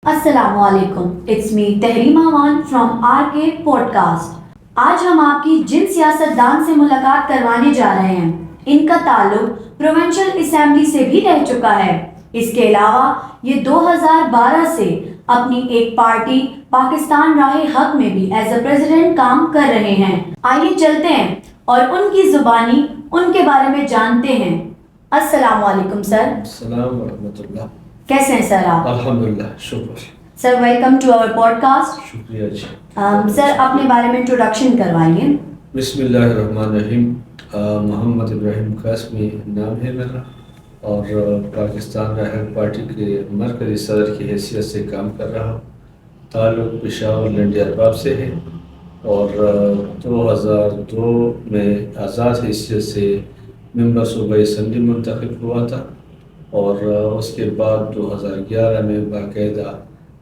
السلام علیکم، it's me Tehreema وان from R K podcast. آج ہم آپ کی جن سیاستدان سے ملاقات کروانے جا رہے ہیں ان کا تعلق پروونشل اسمبلی سے بھی رہ چکا ہے۔ اس کے علاوہ یہ 2012 سے اپنی ایک پارٹی پاکستان راہ حق میں بھی ایز اے پریزیڈنٹ کام کر رہے ہیں۔ آئیے چلتے ہیں اور ان کی زبانی ان کے بارے میں جانتے ہیں۔ السلام علیکم سر۔ السلام ورحمۃ اللہ۔ کیسے ہیں سر آپ؟ الحمدللہ، شکر۔ Sir welcome to our podcast. شکریہ جی۔ سر اپنے بارے میں انٹروڈکشن کروائیے۔ بسم اللہ الرحمن الرحیم۔ محمد ابراہیم قاسمی نام ہے میرا، اور پاکستان راہ حق پارٹی کے مرکزی صدر کی حیثیت سے کام کر رہا ہوں۔ تعلق پشاور لنڈی ارباب سے ہے، اور 2002 میں آزاد حیثیت سے ممبر صوبائی اسمبلی منتخب ہوا تھا، اور اس کے بعد 2011 میں باقاعدہ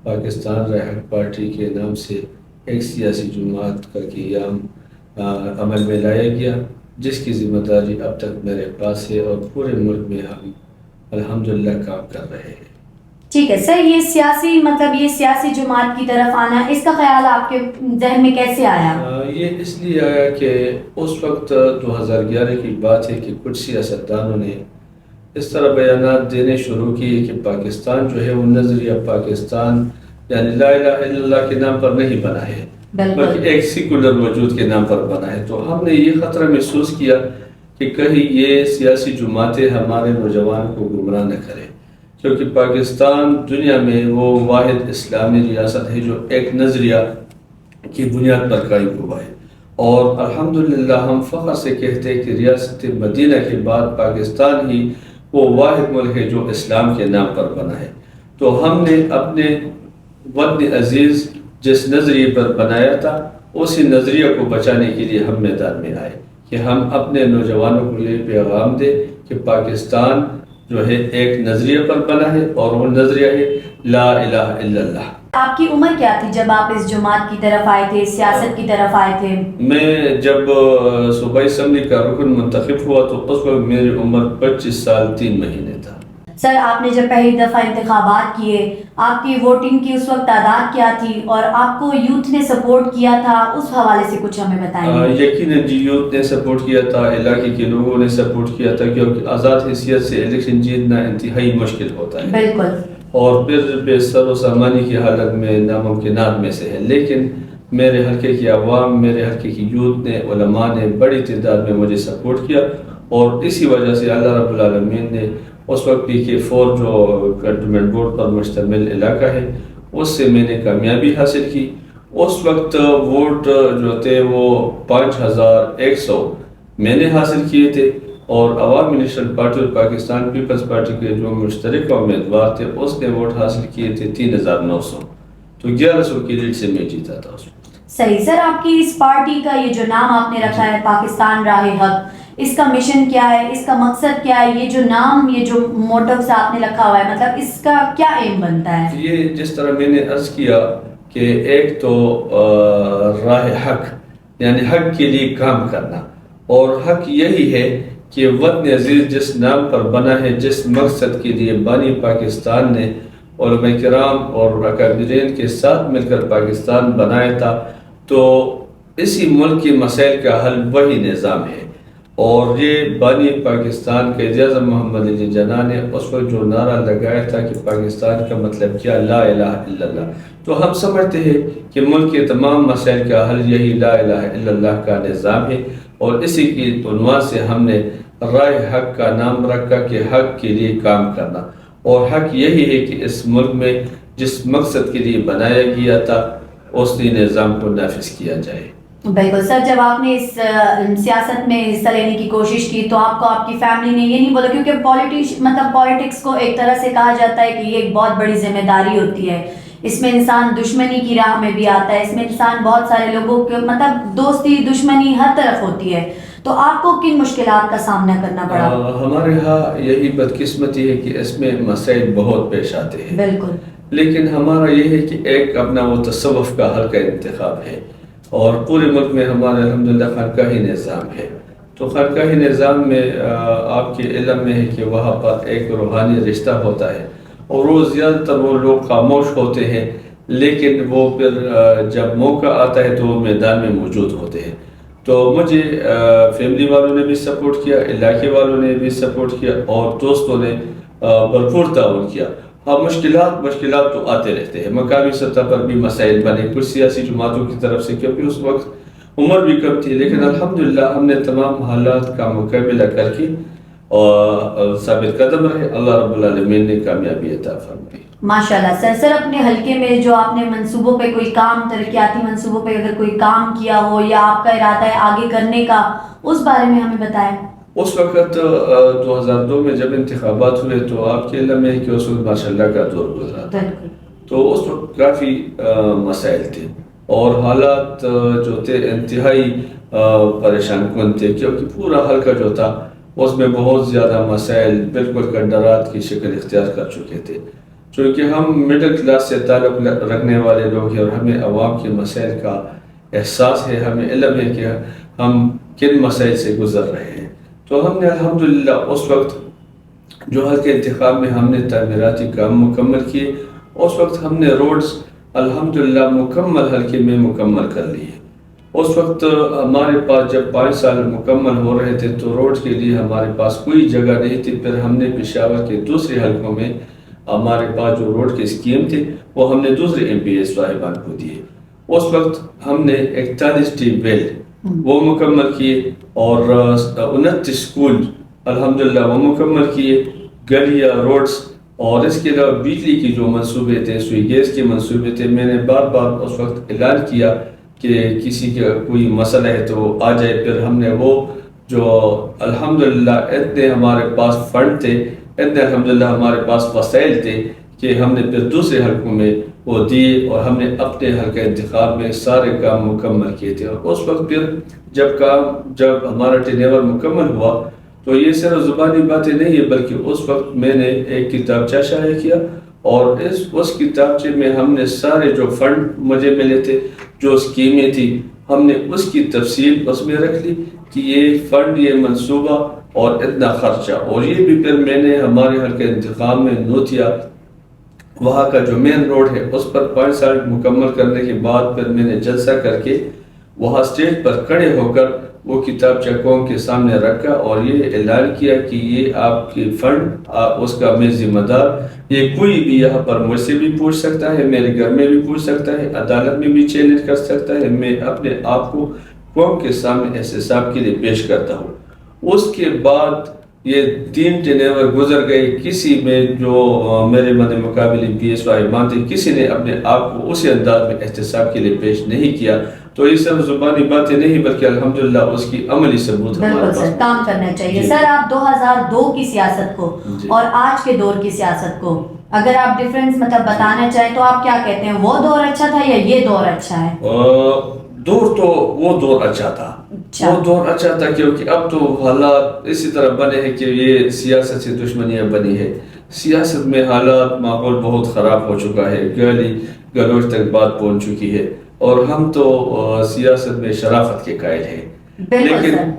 پاکستان راہ حق پارٹی کے نام سے ایک سیاسی جماعت کا قیام عمل میں لایا گیا، جس کی ذمہ داری اب تک میرے پاس ہے، اور پورے ملک میں ہم الحمدللہ کام کر رہے ہیں۔ ٹھیک ہے سر، یہ سیاسی جماعت کی طرف آنا، اس کا خیال آپ کے ذہن میں کیسے آیا؟ یہ اس لیے آیا کہ اس وقت 2011 کی بات ہے کہ کچھ سیاستدانوں نے اس طرح بیانات دینے شروع کیے کہ پاکستان جو ہے وہ نظریہ پاکستان یعنی لا الہ الا اللہ کے نام پر نہیں بنا ہے، بلکہ ایک سیکولر وجود کے نام پر بنا ہے۔ تو ہم نے یہ خطرہ محسوس کیا کہ کہیں یہ سیاسی جماعتیں ہمارے نوجوان کو گمراہ نہ کریں، کیونکہ پاکستان دنیا میں وہ واحد اسلامی ریاست ہے جو ایک نظریہ کی بنیاد پر قائم ہوا ہے، اور الحمدللہ ہم فخر سے کہتے ہیں کہ ریاست مدینہ کے بعد پاکستان ہی وہ واحد ملک ہے جو اسلام کے نام پر بنا ہے۔ تو ہم نے اپنے وطن عزیز جس نظریے پر بنایا تھا، اسی نظریہ کو بچانے کے لیے ہم میدان میں آئے کہ ہم اپنے نوجوانوں کو یہ پیغام دیں کہ پاکستان جو ہے ایک نظریے پر بنا ہے، اور وہ نظریہ ہے لا الہ الا اللہ۔ آپ کی عمر کیا تھی جب آپ اس جماعت کی طرف آئے تھے، سیاست کی طرف آئے تھے؟ میں جب صوبائی اسمبلی کا رکن منتخب ہوا تو اس وقت میری عمر 25 سال 3 مہینے تھا۔ سر آپ نے جب پہلی دفعہ انتخابات کیے، آپ کی ووٹنگ کی اس وقت تعداد کیا تھی، اور آپ کو یوتھ نے سپورٹ کیا تھا، اس حوالے سے کچھ ہمیں بتائیں۔ یقیناً جی، یوتھ نے سپورٹ کیا تھا، علاقے کے لوگوں نے سپورٹ کیا تھا، کیونکہ آزاد حیثیت سے الیکشن جیتنا انتہائی مشکل ہوتا ہے، بالکل، اور پھر بے سر و سامانی کی حالت میں ناممکنات میں سے ہے۔ لیکن میرے حلقے کی عوام، میرے حلقے کی یوتھ نے، علماء نے بڑی تعداد میں مجھے سپورٹ کیا، اور اسی وجہ سے اللہ رب العالمین نے اس وقت PK4 جو کنٹونمنٹ بورڈ پر مشتمل علاقہ ہے، اس سے میں نے کامیابی حاصل کی۔ اس وقت ووٹ جو تھے وہ 5100 میں نے حاصل کیے تھے، اور عوامی نیشنل پارٹی اور پاکستان پیپلز پارٹی کے جو مشترکہ امیدوار تھے اس نے ووٹ حاصل کیے تھے 3900، تو 1100 کی لیڈ سے میں جیتا تھا اس وقت۔ صحیح۔ سر آپ کی اس پارٹی کا یہ جو نام آپ نے رکھا ہے پاکستان راہ حق، اس کا مشن کیا ہے، اس کا مقصد کیا ہے؟ یہ جو نام، یہ جو موٹو سے آپ نے رکھا ہوا ہے، مطلب اس کا کیا ایم بنتا ہے؟ یہ جس طرح میں نے عرض کیا کہ ایک تو راہ حق یعنی حق کے لیے کام کرنا، اور حق یہی ہے کہ وطن عزیز جس نام پر بنا ہے، جس مقصد کے لیے بانی پاکستان نے علماء کرام اور اکابرین کے ساتھ مل کر پاکستان بنایا تھا، تو اسی ملک کے مسائل کا حل وہی نظام ہے۔ اور یہ بانی پاکستان کے اعظم محمد علی جناح نے اس وقت جو نعرہ لگایا تھا کہ پاکستان کا مطلب کیا، لا الہ الا اللہ، تو ہم سمجھتے ہیں کہ ملک کے تمام مسائل کا حل یہی لا الہ الا اللہ کا نظام ہے، اور اسی کی عنوان سے ہم نے راہ حق کا نام رکھا کہ حق کے لیے کام کرنا، اور حق یہی ہے کہ اس ملک میں جس مقصد کے لیے بنایا گیا تھا اس نظام کو نافذ کیا جائے۔ بالکل سر، جب آپ نے اس سیاست میں حصہ لینے کی کوشش کی تو آپ کو آپ کی فیملی نے یہ نہیں بولا؟ کیونکہ پالیٹکس کو ایک طرح سے کہا جاتا ہے کہ یہ ایک بہت بڑی ذمہ داری ہوتی ہے، اس میں انسان دشمنی کی راہ میں بھی آتا ہے، اس میں انسان بہت سارے لوگوں کے دوستی دشمنی ہر طرف ہوتی ہے، تو آپ کو کن مشکلات کا سامنا کرنا پڑا؟ ہمارے ہاں یہی بدقسمتی ہے کہ اس میں مسائل بہت پیش آتے ہیں، بالکل، لیکن ہمارا یہ ہے کہ ایک اپنا وہ تصوف کا حل کا انتخاب ہے، اور پورے ملک میں ہمارے الحمدللہ خانقاہی نظام ہے۔ تو خانقاہی نظام میں آپ کے علم میں ہے کہ وہاں پر ایک روحانی رشتہ ہوتا ہے، اور وہ زیادہ تر وہ لوگ خاموش ہوتے ہیں، لیکن وہ پھر جب موقع آتا ہے تو وہ میدان میں موجود ہوتے ہیں۔ تو مجھے فیملی والوں نے بھی سپورٹ کیا، علاقے والوں نے بھی سپورٹ کیا، اور دوستوں نے بھرپور تعاون کیا۔ ہاں، مشکلات تو آتے رہتے ہیں، مقامی سطح پر بھی مسائل بنے کچھ سیاسی جماعتوں کی طرف سے، کیونکہ اس وقت عمر بھی کم تھی، لیکن الحمدللہ ہم نے تمام حالات کا مقابلہ کر کے اور ثابت قدم رہے۔ اللہ رب العالمین نے کامیابی عطا فرمائی۔ ماشاءاللہ سر اپنے حلقے میں جو آپ نے منصوبوں پہ کوئی کام، ترقیاتی منصوبوں پہ اگر کوئی کام کیا ہو یا آپ کا ارادہ ہے آگے کرنے کا، اس بارے میں ہمیں بتائیں۔ اس وقت 2002 میں جب انتخابات ہوئے تو آپ کے علم میں ہے کہ اس وقت ماشاءاللہ کا دور گزرا تھا، تو اس وقت کافی مسائل تھے اور حالات جو تھے انتہائی پریشان کن تھے، کیونکہ پورا حلقہ جو تھا اس میں بہت زیادہ مسائل بالکل کنڈرات کی شکل اختیار کر چکے تھے۔ چونکہ ہم مڈل کلاس سے تعلق رکھنے والے لوگ ہیں اور ہمیں عوام کے مسائل کا احساس ہے، ہمیں علم ہے کہ ہم کن مسائل سے گزر رہے ہیں، تو ہم نے الحمدللہ اس وقت جو حلقہ انتخاب میں ہم نے تعمیراتی کام مکمل کیے، اس وقت ہم نے روڈز الحمدللہ مکمل حلقے میں مکمل کر لیے۔ اس وقت ہمارے پاس جب 5 سال مکمل ہو رہے تھے تو روڈ کے لیے ہمارے پاس کوئی جگہ نہیں تھی، پھر ہم نے پشاور کے دوسرے حلقوں میں ہمارے پاس جو روڈ کے اسکیم تھے وہ ہم نے دوسرے ایم پی اے صاحبان کو دیے۔ اس وقت ہم نے 41 ٹیوب ویل وہ مکمل کیے اور 29 اسکول الحمدللہ وہ مکمل کیے، گلیاں، روڈز، اور اس کے علاوہ بجلی کی جو منصوبے تھے، سوئی گیس کے منصوبے تھے، میں نے بار بار اس وقت اعلان کیا کہ کسی کا کوئی مسئلہ ہے تو آ جائے۔ پھر ہم نے وہ جو الحمدللہ اتنے ہمارے پاس فنڈ تھے، اتنے الحمدللہ ہمارے پاس وسائل تھے کہ ہم نے پھر دوسرے حلقوں میں وہ دیے اور ہم نے اپنے حلقہ انتخاب میں سارے کام مکمل کیے تھے۔ اور اس وقت پھر جب ہمارا ٹینیور مکمل ہوا تو یہ صرف زبانی باتیں نہیں ہے، بلکہ اس وقت میں نے ایک کتابچہ شائع کیا اور اس کتابچے میں ہم نے سارے جو فنڈ مجھے ملے تھے، جو اسکیمیں تھی، ہم نے اس کی تفصیل اس میں رکھ لی کہ یہ فنڈ، یہ منصوبہ اور اتنا خرچہ۔ اور یہ بھی پھر میں نے ہمارے حلقہ انتخاب میں نوتیا، وہاں کا جو مین روڈ ہے، اس پر 5 سال مکمل کرنے کے بعد پھر میں نے جلسہ کر کے وہاں اسٹیج پر کھڑے ہو کر وہ کتابچہ قوم کے سامنے رکھا اور یہ اعلان کیا کہ یہ آپ کی فنڈ، اس کا میں ذمہ دار، یہ کوئی بھی یہاں پر مجھ سے بھی پوچھ سکتا ہے، میرے گھر میں بھی پوچھ سکتا ہے، عدالت میں بھی چیلنج کر سکتا ہے، میں اپنے آپ کو قوم کے سامنے احتساب کے لیے پیش کرتا ہوں۔ اس کے بعد یہ 3 ٹینیور گزر گئے، کسی میں جو میرے مقابل پی ایس وائی تھے، کسی نے اپنے آپ کو اسی انداز میں احتساب کے لیے پیش نہیں کیا۔ تو یہ صرف زبانی باتیں نہیں بلکہ الحمدللہ اس کی عملی ثبوت ہمارے پاس۔ بالکل سر، کام کرنا چاہیے۔ سر آپ 2002 کی سیاست کو اور آج کے دور کی سیاست کو اگر آپ ڈیفرنس بتانا چاہیں تو آپ کیا کہتے ہیں، وہ دور اچھا تھا یا یہ دور اچھا ہے؟ دور تو وہ دور اچھا تھا، وہ دور اچھا تھا کیونکہ اب تو حالات اسی طرح بنے ہیں کہ یہ سیاست سے دشمنیاں بنی ہے، سیاست میں حالات ماحول بہت خراب ہو چکا ہے، گالی گلوچ تک بات پہنچ چکی ہے اور ہم تو سیاست میں شرافت کے قائل ہیں،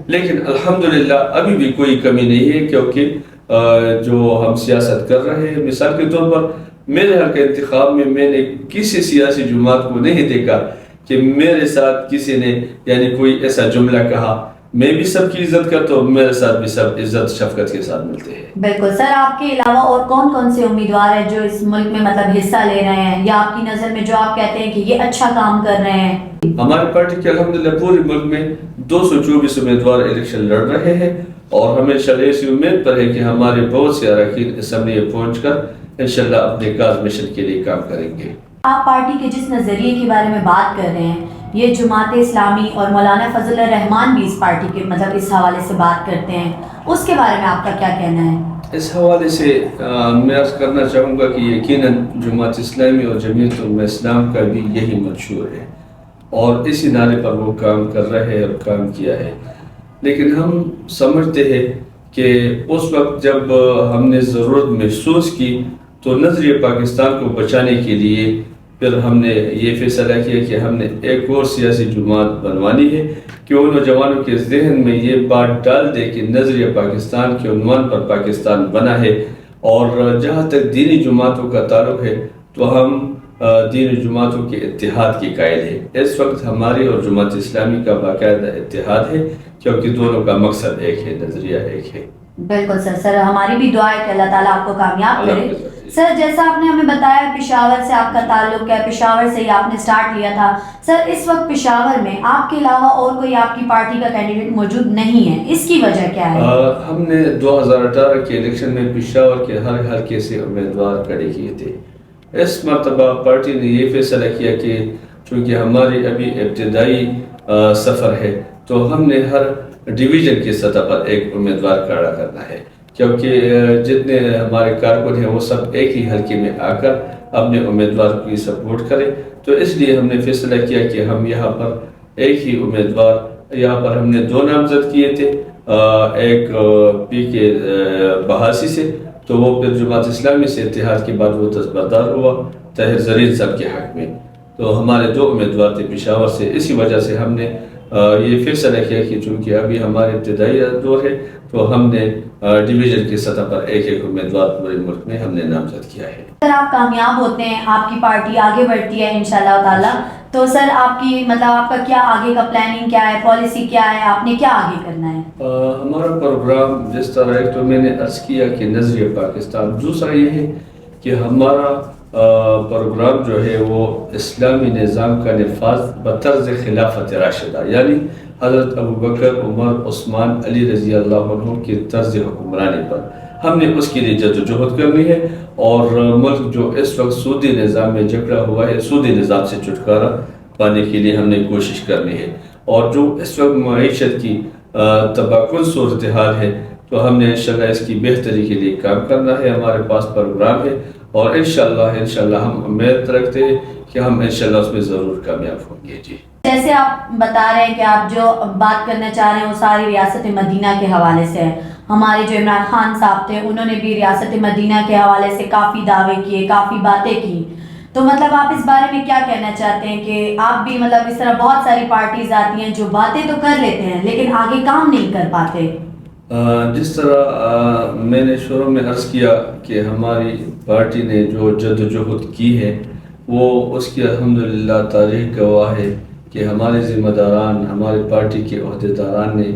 لیکن الحمدللہ ابھی بھی کوئی کمی نہیں ہے، کیونکہ جو ہم سیاست کر رہے ہیں، مثال کے طور پر میرے حلقہ انتخاب میں میں نے کسی سیاسی جماعت کو نہیں دیکھا کہ میرے ساتھ کسی نے یعنی کوئی ایسا جملہ کہا۔ میں بھی سب کی عزت کرتا ہوں، میرے ساتھ بھی سب عزت شفقت کے ساتھ ملتے ہیں۔ بالکل سر، آپ کے علاوہ اور کون کون سے امیدوار ہیں جو اس ملک میں حصہ لے رہے ہیں یا آپ کی نظر میں جو آپ کہتے ہیں کہ یہ اچھا کام کر رہے ہیں؟ ہماری پارٹی کے الحمدللہ پورے ملک میں 224 امیدوار الیکشن لڑ رہے ہیں اور ہمیں انشاءاللہ اسی امید پر ہے کہ ہمارے بہت سے اراکین اسمبلی میں پہنچ کر انشاءاللہ اپنے کاز مشن کے لیے کام کریں گے۔ آپ پارٹی کے جس نظریے کے بارے میں بات کر رہے ہیں، یہ جماعت اسلامی اور مولانا فضل الرحمان بھی اس پارٹی کے اس حوالے سے بات کرتے ہیں، اس کے بارے میں آپ کا کیا کہنا ہے؟ اس حوالے سے میں عرض کرنا چاہوں گا کہ یقیناً جماعت اسلامی اور جمعیت علماء اسلام کا بھی یہی منشور ہے اور اسی نعرے پر وہ کام کر رہے ہیں اور کام کیا ہے، لیکن ہم سمجھتے ہیں کہ اس وقت جب ہم نے ضرورت محسوس کی تو نظریہ پاکستان کو بچانے کے لیے پھر ہم نے یہ فیصلہ کیا کہ ہم نے ایک اور سیاسی جماعت بنوانی ہے کہ ان نوجوانوں کے ذہن میں یہ بات ڈال دے کہ نظریہ پاکستان کے عنوان پر پاکستان بنا ہے اور جہاں تک دینی جماعتوں کا تعلق ہے تو ہم دینی جماعتوں کے اتحاد کی قائل ہے۔ اس وقت ہماری اور جماعت اسلامی کا باقاعدہ اتحاد ہے، کیونکہ دونوں کا مقصد ایک ہے، نظریہ ایک ہے۔ بالکل سر ہماری بھی دعا ہے کہ اللہ تعالیٰ آپ کو کامیاب کرے۔ سر جیسا آپ نے ہمیں بتایا پشاور سے آپ کا تعلق ہے، پشاور سے ہی آپ نے سٹارٹ لیا تھا۔ سر اس وقت پشاور میں آپ کے علاوہ اور کوئی آپ کی پارٹی کا کینڈیڈیٹ موجود نہیں ہے، اس کی وجہ کیا ہے؟ ہم نے 2018 کے الیکشن میں پشاور کے ہر حلقے سے امیدوار کھڑے کیے تھے۔ اس مرتبہ پارٹی نے یہ فیصلہ کیا کہ چونکہ ہماری ابھی ابتدائی سفر ہے تو ہم نے ہر ڈویژن کی سطح پر ایک امیدوار کھڑا کرنا ہے، کیونکہ جتنے ہمارے کارکن ہیں وہ سب ایک ہی حلقے میں آ کر اپنے امیدوار کی سپورٹ کریں۔ تو اس لیے ہم نے فیصلہ کیا کہ ہم یہاں پر ایک ہی امیدوار، یہاں پر ہم نے 2 نامزد کیے تھے، ایک پی کے بہاسی سے، تو وہ پھر جماعت اسلامی سے اتحاد کے بعد وہ دستبردار ہوا طاہر زرین صاحب کے حق میں۔ تو ہمارے 2 امیدوار تھے پشاور سے، اسی وجہ سے ہم نے یہ فیصلہ کیا کہ چونکہ ابھی ہمارے ابتدائی دور ہے تو ہم نے ڈویژن کی سطح پر ایک ایک امیدوار پورے ملک میں ہم نے نامزد کیا ہے۔ سر آپ کامیاب ہوتے ہیں، آپ کی پارٹی آگے بڑھتی ہے انشاءاللہ تعالیٰ، تو سر آپ کی آپ کا کیا آگے کا پلاننگ کیا ہے، پالیسی کیا ہے، آپ نے کیا آگے کرنا ہے؟ ہمارا پروگرام جس طرح ایک تو میں نے عرض کیا کہ نظریہ پاکستان، دوسرا یہ ہے کہ ہمارا پروگرام جو ہے وہ اسلامی نظام کا نفاذ بطرز خلافت راشدہ، یعنی حضرت ابوبکر، عمر، عثمان، علی رضی اللہ عنہ کی طرز حکمرانی پر ہم نے اس کے لیے جدوجہد کرنی ہے، اور ملک جو اس وقت سودی نظام میں جکڑا ہوا ہے، سودی نظام سے چھٹکارا پانے کے لیے ہم نے کوشش کرنی ہے۔ اور جو اس وقت معیشت کی تباہ کن صورتحال ہے تو ہم نے انشاءاللہ اس کی بہتری کے لیے کام کرنا ہے، ہمارے پاس پروگرام ہے، اور انشاءاللہ ہم امید رکھتے ہیں کہ ہم انشاءاللہ اس میں ضرور کامیاب ہوں گے۔ جی جیسے آپ بتا رہے ہیں کہ آپ جو بات کرنا چاہ رہے ہیں وہ ساری ریاست مدینہ کے حوالے سے ہے، ہمارے جو عمران خان صاحب تھے انہوں نے بھی ریاست مدینہ کے حوالے سے کافی دعوے کیے، کافی باتیں کی، تو مطلب آپ اس بارے میں کیا کہنا چاہتے ہیں کہ آپ بھی مطلب اس طرح بہت ساری پارٹیز آتی ہیں جو باتیں تو کر لیتے ہیں لیکن آگے کام نہیں کر پاتے؟ جس طرح میں نے شروع میں عرض کیا کہ ہماری پارٹی نے جو جدوجہد کی ہے وہ اس کی الحمدللہ تاریخ گواہ ہے کہ ہمارے ذمہ داران، ہماری پارٹی کے عہدیداران نے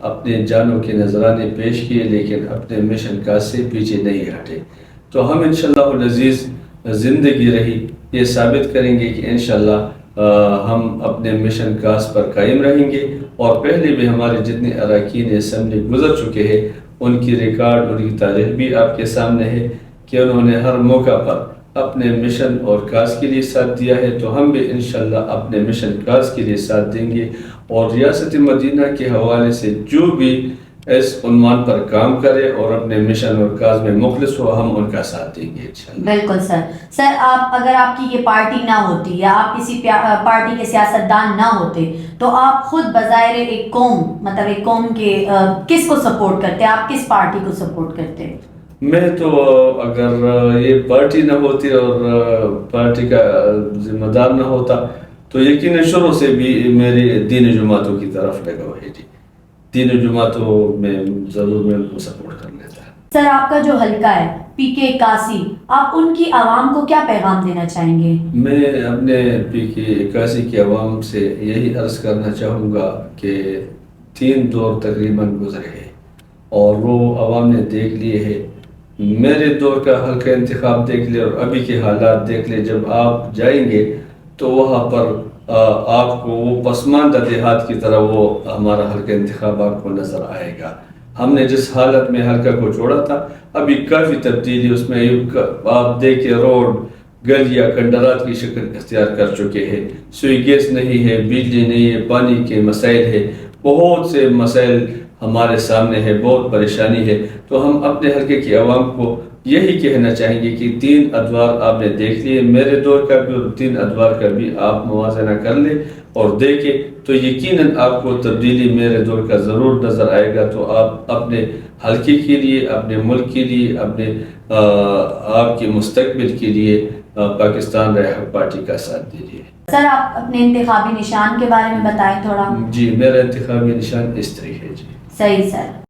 اپنے جانوں کے نذرانے پیش کیے لیکن اپنے مشن کاج سے پیچھے نہیں ہٹے۔ تو ہم انشاءاللہ العزیز زندگی رہی یہ ثابت کریں گے کہ انشاءاللہ ہم اپنے مشن کاج پر قائم رہیں گے، اور پہلے بھی ہمارے جتنے اراکین اسمبلی گزر چکے ہیں ان کی ریکارڈ، ان کی تاریخ بھی آپ کے سامنے ہے کہ انہوں نے ہر موقع پر اپنے مشن اور کاج کے لیے ساتھ دیا ہے۔ تو ہم بھی انشاءاللہ اپنے مشن کاج کے لیے ساتھ دیں گے، اور ریاست مدینہ کے حوالے سے جو بھی اس عنوان پر کام کرے اور اپنے مشن اور کاج میں مخلص ہو، ہم ان کا ساتھ دیں گے انشاءاللہ۔ بالکل سر اگر آپ کی یہ پارٹی نہ ہوتی یا آپ کسی پارٹی کے سیاستدان نہ ہوتے تو آپ خود بظاہر ایک قوم کے کس کو سپورٹ کرتے؟ آپ کس پارٹی کو سپورٹ کرتے؟ میں تو اگر یہ پارٹی نہ ہوتی اور پارٹی کا ذمہ دار نہ ہوتا تو یقیناً شروع سے بھی میری دینی جماعتوں کی طرف لگا ہوا ہے۔ جی دینی جماعتوں میں ضرور میں ان کو سپورٹ کر لیتا ہے۔ سر آپ کا جو حلقہ ہے پی کے 81، آپ ان کی عوام کو کیا پیغام دینا چاہیں گے؟ میں اپنے پی کے 81 کی عوام سے یہی عرض کرنا چاہوں گا کہ 3 دور تقریباً گزرے ہیں اور وہ عوام نے دیکھ لیے ہیں۔ میرے دور کا حلقہ انتخاب دیکھ لے اور ابھی کے حالات دیکھ لے، جب آپ جائیں گے تو وہاں پر آپ کو وہ پسماندہ دیہات کی طرح وہ ہمارا حلقہ انتخاب آپ کو نظر آئے گا۔ ہم نے جس حالت میں حلقہ کو چھوڑا تھا ابھی کافی تبدیلی اس میں آپ دیکھیں، روڈ، گلیاں کھنڈرات کی شکل اختیار کر چکے ہیں، سوئی گیس نہیں ہے، بجلی نہیں ہے، پانی کے مسائل ہے، بہت سے مسائل ہمارے سامنے ہے، بہت پریشانی ہے۔ تو ہم اپنے حلقے کی عوام کو یہی کہنا چاہیں گے کہ 3 ادوار آپ نے دیکھ لیے، میرے دور کا بھی اور 3 ادوار کا بھی آپ موازنہ کر لیں اور دیکھیں تو یقیناً آپ کو تبدیلی میرے دور کا ضرور نظر آئے گا۔ تو آپ اپنے حلقے کے لیے، اپنے ملک کے لیے، اپنے آپ کے مستقبل کے لیے پاکستان رائے حق پارٹی کا ساتھ دیجیے۔ سر آپ اپنے انتخابی نشان کے بارے میں بتائیں تھوڑا۔ جی میرا انتخابی نشان استری ہے۔ جی صحیح سر۔